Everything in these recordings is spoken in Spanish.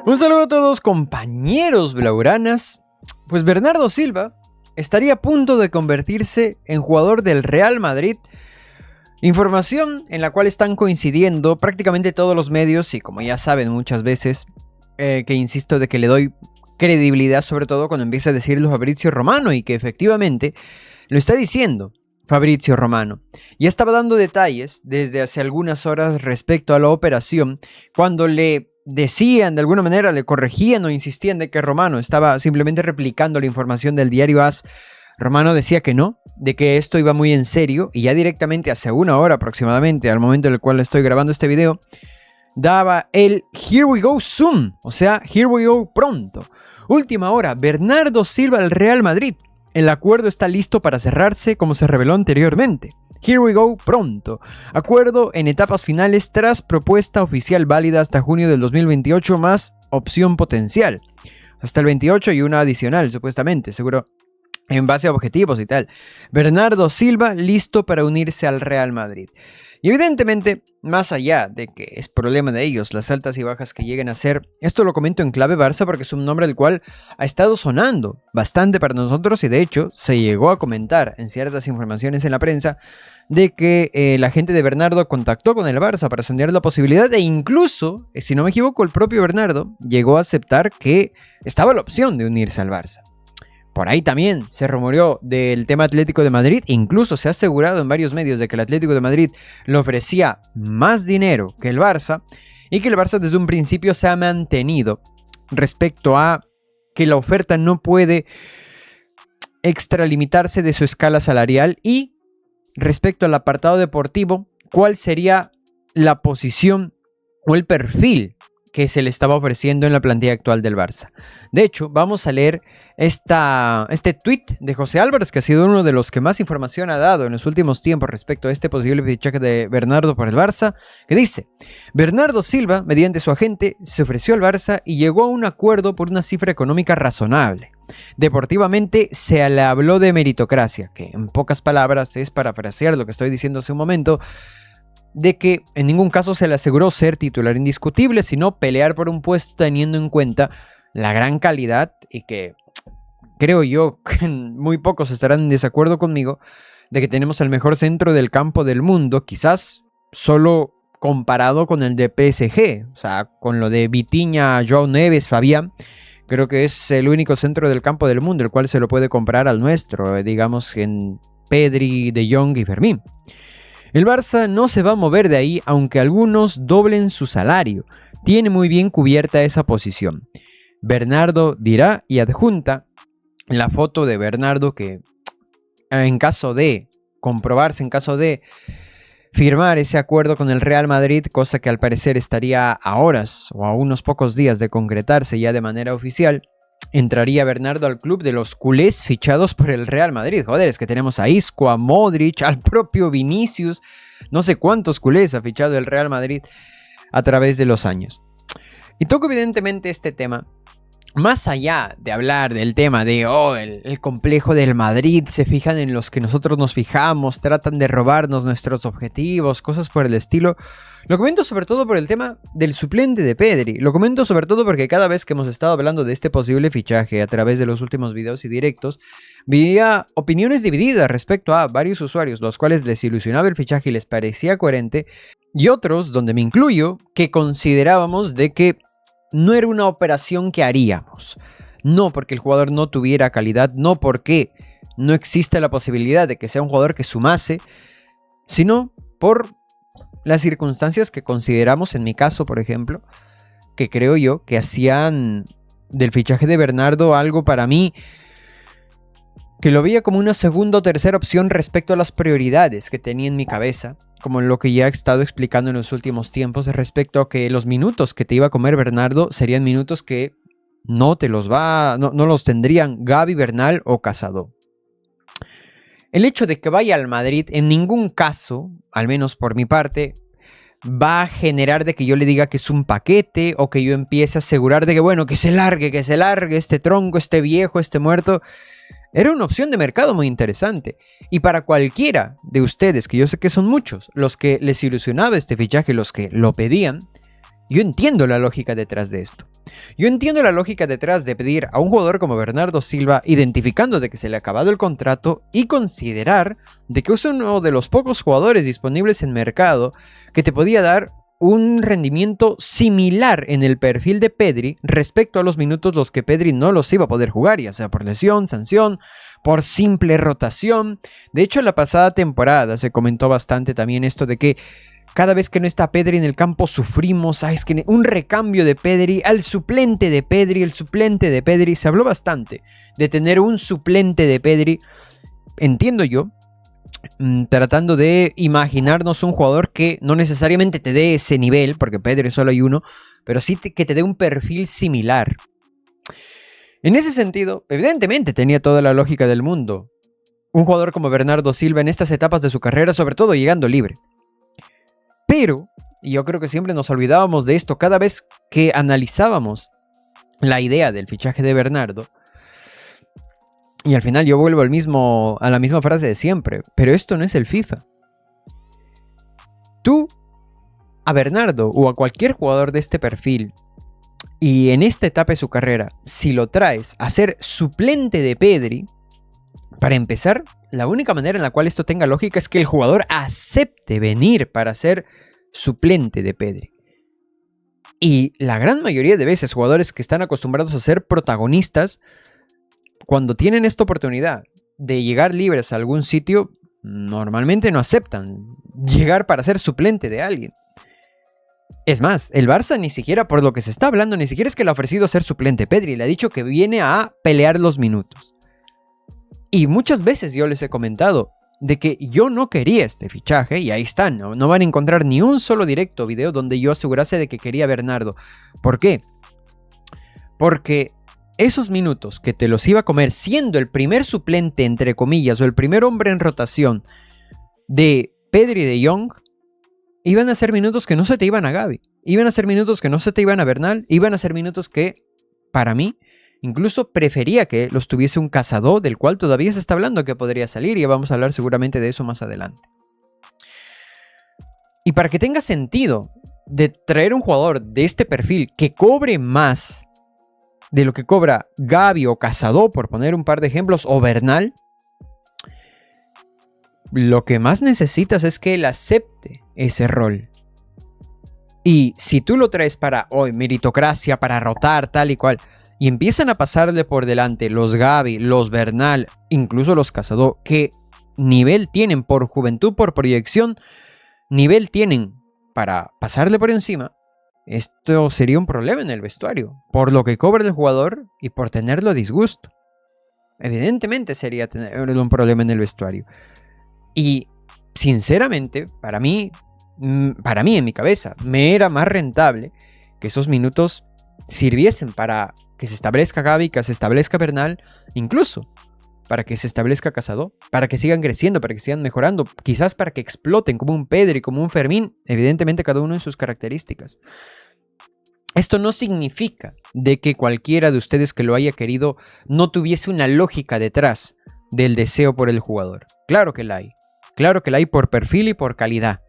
Un saludo a todos, compañeros blaugranas. Pues Bernardo Silva estaría a punto de convertirse en jugador del Real Madrid. Información en la cual están coincidiendo prácticamente todos los medios y, como ya saben muchas veces, que insisto de que le doy credibilidad, sobre todo cuando empieza a decirlo Fabrizio Romano, y que efectivamente lo está diciendo Fabrizio Romano. Ya estaba dando detalles desde hace algunas horas respecto a la operación, cuando le decían, de alguna manera le corregían o insistían de que Romano estaba simplemente replicando la información del diario AS. Romano decía que no, de que esto iba muy en serio, y ya directamente hace una hora aproximadamente, al momento en el cual estoy grabando este video, daba el "Here we go soon", o sea, "Here we go pronto". Última hora, Bernardo Silva al Real Madrid. El acuerdo está listo para cerrarse, como se reveló anteriormente. Here we go pronto. Acuerdo en etapas finales tras propuesta oficial válida hasta junio del 2028 más opción potencial. Hasta el 28 y una adicional, supuestamente, seguro, en base a objetivos y tal. Bernardo Silva listo para unirse al Real Madrid. Y evidentemente, más allá de que es problema de ellos las altas y bajas que lleguen a ser, esto lo comento en clave Barça porque es un nombre del cual ha estado sonando bastante para nosotros, y de hecho se llegó a comentar en ciertas informaciones en la prensa de que la gente de Bernardo contactó con el Barça para sondear la posibilidad, e incluso, si no me equivoco, el propio Bernardo llegó a aceptar que estaba la opción de unirse al Barça. Por ahí también se rumoreó del tema Atlético de Madrid. Incluso se ha asegurado en varios medios de que el Atlético de Madrid le ofrecía más dinero que el Barça, y que el Barça desde un principio se ha mantenido respecto a que la oferta no puede extralimitarse de su escala salarial, y respecto al apartado deportivo, cuál sería la posición o el perfil que se le estaba ofreciendo en la plantilla actual del Barça. De hecho, vamos a leer este tweet de José Álvarez, que ha sido uno de los que más información ha dado en los últimos tiempos respecto a este posible fichaje de Bernardo por el Barça, que dice: Bernardo Silva, mediante su agente, se ofreció al Barça y llegó a un acuerdo por una cifra económica razonable. Deportivamente se le habló de meritocracia, que en pocas palabras es parafrasear lo que estoy diciendo hace un momento, de que en ningún caso se le aseguró ser titular indiscutible, sino pelear por un puesto teniendo en cuenta la gran calidad, y que creo yo que muy pocos estarán en desacuerdo conmigo, de que tenemos el mejor centro del campo del mundo, quizás solo comparado con el de PSG, o sea, con lo de Vitinha, Joao Neves, Fabián. Creo que es el único centro del campo del mundo el cual se lo puede comparar al nuestro, digamos, en Pedri, De Jong y Fermín. El Barça no se va a mover de ahí, aunque algunos doblen su salario. Tiene muy bien cubierta esa posición. Bernardo dirá, y adjunta la foto de Bernardo, que en caso de comprobarse, en caso de firmar ese acuerdo con el Real Madrid, cosa que al parecer estaría a horas o a unos pocos días de concretarse ya de manera oficial, entraría Bernardo al club de los culés fichados por el Real Madrid. Joder, es que tenemos a Isco, a Modric, al propio Vinicius. No sé cuántos culés ha fichado el Real Madrid a través de los años. Y toco evidentemente este tema más allá de hablar del tema de el complejo del Madrid, se fijan en los que nosotros nos fijamos, tratan de robarnos nuestros objetivos, cosas por el estilo. Lo comento sobre todo por el tema del suplente de Pedri. Lo comento sobre todo porque cada vez que hemos estado hablando de este posible fichaje a través de los últimos videos y directos, veía opiniones divididas respecto a varios usuarios, los cuales les ilusionaba el fichaje y les parecía coherente, y otros, donde me incluyo, que considerábamos de que no era una operación que haríamos. No porque el jugador no tuviera calidad, no porque no exista la posibilidad de que sea un jugador que sumase, sino por las circunstancias que consideramos, en mi caso, por ejemplo, que creo yo que hacían del fichaje de Bernardo algo para mí que lo veía como una segunda o tercera opción respecto a las prioridades que tenía en mi cabeza, como lo que ya he estado explicando en los últimos tiempos respecto a que los minutos que te iba a comer Bernardo serían minutos que no los tendrían Gavi, Bernal o Casado. El hecho de que vaya al Madrid en ningún caso, al menos por mi parte, va a generar de que yo le diga que es un paquete, o que yo empiece a asegurar de que bueno, que se largue este tronco, este viejo, este muerto. Era una opción de mercado muy interesante, y para cualquiera de ustedes, que yo sé que son muchos, los que les ilusionaba este fichaje, los que lo pedían, Yo entiendo la lógica detrás de esto. Yo entiendo la lógica detrás de pedir a un jugador como Bernardo Silva, identificando de que se le ha acabado el contrato y considerar de que es uno de los pocos jugadores disponibles en mercado que te podía dar un rendimiento similar en el perfil de Pedri respecto a los minutos los que Pedri no los iba a poder jugar, ya sea por lesión, sanción, por simple rotación. De hecho, en la pasada temporada se comentó bastante también esto de que cada vez que no está Pedri en el campo sufrimos. Es que un recambio de Pedri al suplente de Pedri, el suplente de Pedri. Se habló bastante de tener un suplente de Pedri. Entiendo yo, tratando de imaginarnos un jugador que no necesariamente te dé ese nivel, porque Pedri solo hay uno, pero sí que te dé un perfil similar. En ese sentido, evidentemente tenía toda la lógica del mundo un jugador como Bernardo Silva en estas etapas de su carrera, sobre todo llegando libre. Pero, y yo creo que siempre nos olvidábamos de esto cada vez que analizábamos la idea del fichaje de Bernardo. Y al final yo vuelvo a la misma frase de siempre. Pero esto no es el FIFA. Tú, a Bernardo o a cualquier jugador de este perfil, y en esta etapa de su carrera, si lo traes a ser suplente de Pedri, para empezar, la única manera en la cual esto tenga lógica es que el jugador acepte venir para ser suplente de Pedri. Y la gran mayoría de veces, jugadores que están acostumbrados a ser protagonistas, cuando tienen esta oportunidad de llegar libres a algún sitio, normalmente no aceptan llegar para ser suplente de alguien. Es más, el Barça ni siquiera, por lo que se está hablando, ni siquiera es que le ha ofrecido ser suplente. Pedri le ha dicho que viene a pelear los minutos. Y muchas veces yo les he comentado de que yo no quería este fichaje, y ahí están, no van a encontrar ni un solo directo video donde yo asegurase de que quería a Bernardo. ¿Por qué? Porque esos minutos que te los iba a comer siendo el primer suplente, entre comillas, o el primer hombre en rotación de Pedri y de Jong, iban a ser minutos que no se te iban a Gavi, iban a ser minutos que no se te iban a Bernal, iban a ser minutos que, para mí, incluso prefería que los tuviese un Cazador, del cual todavía se está hablando que podría salir, y vamos a hablar seguramente de eso más adelante. Y para que tenga sentido de traer un jugador de este perfil que cobre más de lo que cobra Gavi o Cazador, por poner un par de ejemplos, o Bernal, lo que más necesitas es que él acepte ese rol. Y si tú lo traes para hoy, meritocracia, para rotar, tal y cual, y empiezan a pasarle por delante los Gavi, los Bernal, incluso los Cazador, que nivel tienen por juventud, por proyección, nivel tienen para pasarle por encima, esto sería un problema en el vestuario, por lo que cobra el jugador y por tenerlo a disgusto. Evidentemente sería tener un problema en el vestuario. Y sinceramente, para mí en mi cabeza, me era más rentable que esos minutos sirviesen para que se establezca Gavi, que se establezca Bernal, incluso para que se establezca Cazador, para que sigan creciendo, para que sigan mejorando, quizás para que exploten como un Pedri, como un Fermín, evidentemente cada uno en sus características. Esto no significa de que cualquiera de ustedes que lo haya querido no tuviese una lógica detrás del deseo por el jugador. Claro que la hay. Claro que la hay por perfil y por calidad.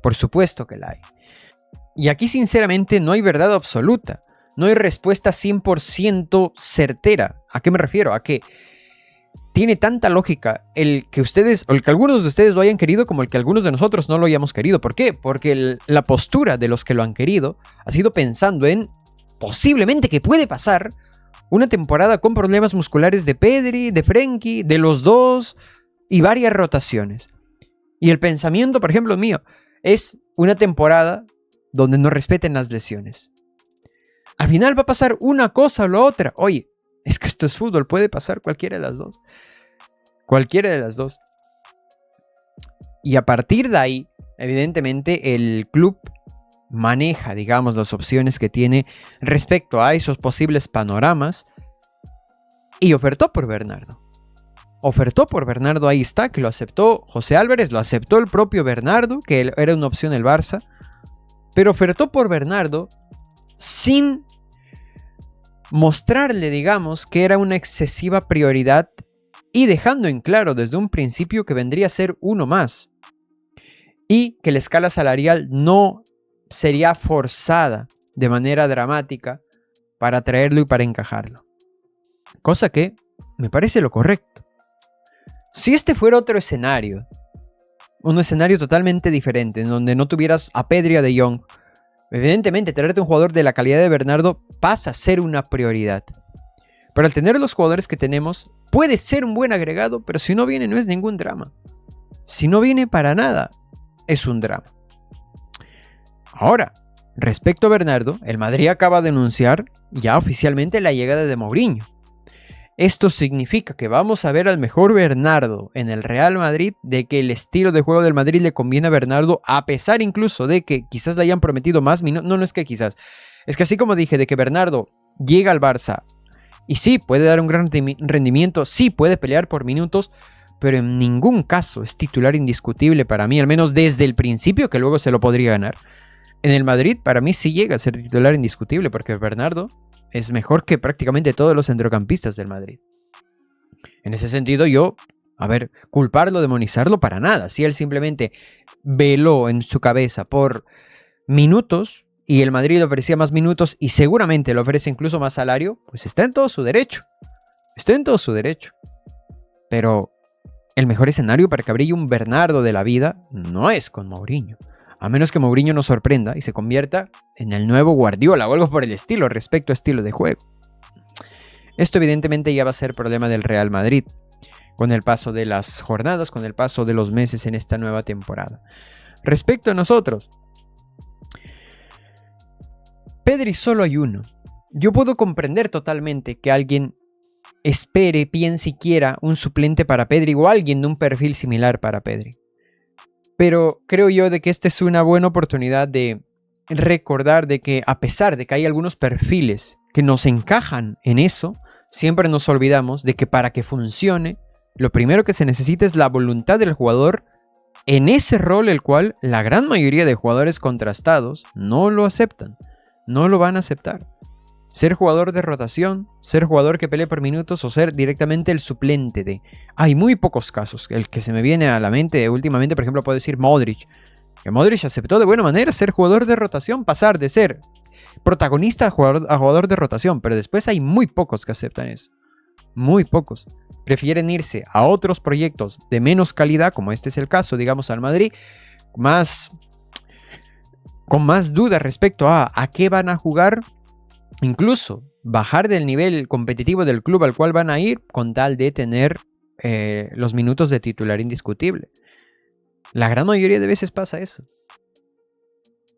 Por supuesto que la hay. Y aquí sinceramente no hay verdad absoluta. No hay respuesta 100% certera. ¿A qué me refiero? A que tiene tanta lógica el que ustedes, o el que algunos de ustedes lo hayan querido, como el que algunos de nosotros no lo hayamos querido. ¿Por qué? Porque la postura de los que lo han querido ha sido pensando en posiblemente que puede pasar una temporada con problemas musculares de Pedri, de Frenkie, de los dos y varias rotaciones. Y el pensamiento, por ejemplo, mío, es una temporada donde no respeten las lesiones. Al final va a pasar una cosa o la otra. Oye, es que esto es fútbol, puede pasar cualquiera de las dos. Cualquiera de las dos. Y a partir de ahí, evidentemente, el club maneja, digamos, las opciones que tiene respecto a esos posibles panoramas y ofertó por Bernardo. Ofertó por Bernardo, ahí está, que lo aceptó José Álvarez, lo aceptó el propio Bernardo, que era una opción el Barça, pero ofertó por Bernardo sin mostrarle, digamos, que era una excesiva prioridad y dejando en claro desde un principio que vendría a ser uno más y que la escala salarial no sería forzada de manera dramática para traerlo y para encajarlo. Cosa que me parece lo correcto. Si este fuera otro escenario, un escenario totalmente diferente, en donde no tuvieras a Pedri o a De Jong, evidentemente traerte un jugador de la calidad de Bernardo pasa a ser una prioridad. Pero al tener los jugadores que tenemos, puede ser un buen agregado, pero si no viene no es ningún drama. Si no viene para nada, es un drama. Ahora, respecto a Bernardo, el Madrid acaba de anunciar ya oficialmente la llegada de Mourinho. Esto significa que vamos a ver al mejor Bernardo en el Real Madrid, de que el estilo de juego del Madrid le conviene a Bernardo, a pesar incluso de que quizás le hayan prometido más minutos. No es que quizás. Es que así como dije, de que Bernardo llega al Barça y sí, puede dar un gran rendimiento, sí puede pelear por minutos, pero en ningún caso es titular indiscutible para mí, al menos desde el principio, que luego se lo podría ganar. En el Madrid, para mí sí llega a ser titular indiscutible, porque Bernardo es mejor que prácticamente todos los centrocampistas del Madrid. En ese sentido, yo, culparlo, demonizarlo para nada. Si él simplemente veló en su cabeza por minutos y el Madrid le ofrecía más minutos y seguramente le ofrece incluso más salario, pues está en todo su derecho. Está en todo su derecho. Pero el mejor escenario para que brille un Bernardo de la vida no es con Mourinho. A menos que Mourinho nos sorprenda y se convierta en el nuevo Guardiola o algo por el estilo respecto a estilo de juego. Esto evidentemente ya va a ser problema del Real Madrid, con el paso de las jornadas, con el paso de los meses en esta nueva temporada. Respecto a nosotros, Pedri solo hay uno. Yo puedo comprender totalmente que alguien espere, piense y quiera un suplente para Pedri o alguien de un perfil similar para Pedri. Pero creo yo de que esta es una buena oportunidad de recordar de que a pesar de que hay algunos perfiles que nos encajan en eso, siempre nos olvidamos de que para que funcione, lo primero que se necesita es la voluntad del jugador en ese rol, el cual la gran mayoría de jugadores contrastados no lo aceptan, no lo van a aceptar. Ser jugador de rotación, ser jugador que pelee por minutos o ser directamente el suplente de... Hay muy pocos casos. El que se me viene a la mente últimamente, por ejemplo, puedo decir Modric. Que Modric aceptó de buena manera ser jugador de rotación, pasar de ser protagonista a jugador de rotación. Pero después hay muy pocos que aceptan eso. Muy pocos. Prefieren irse a otros proyectos de menos calidad, como este es el caso, digamos, al Madrid, con más dudas respecto a qué van a jugar. Incluso bajar del nivel competitivo del club al cual van a ir con tal de tener los minutos de titular indiscutible. La gran mayoría de veces pasa eso.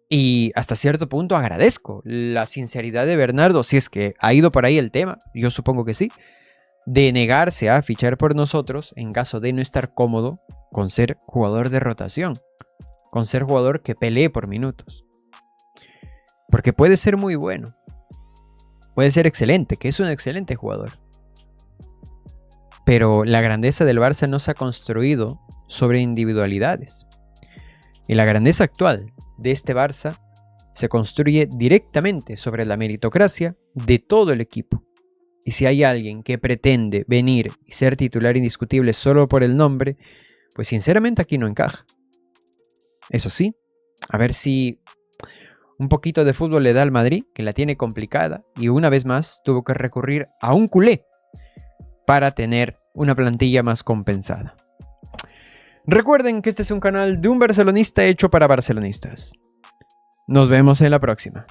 Y hasta cierto punto agradezco la sinceridad de Bernardo, si es que ha ido por ahí el tema, yo supongo que sí, de negarse a fichar por nosotros en caso de no estar cómodo con ser jugador de rotación, con ser jugador que pelee por minutos. Porque puede ser muy bueno. Puede ser excelente, que es un excelente jugador. Pero la grandeza del Barça no se ha construido sobre individualidades. Y la grandeza actual de este Barça se construye directamente sobre la meritocracia de todo el equipo. Y si hay alguien que pretende venir y ser titular indiscutible solo por el nombre, pues sinceramente aquí no encaja. Eso sí, a ver si un poquito de fútbol le da al Madrid, que la tiene complicada, y una vez más tuvo que recurrir a un culé para tener una plantilla más compensada. Recuerden que este es un canal de un barcelonista hecho para barcelonistas. Nos vemos en la próxima.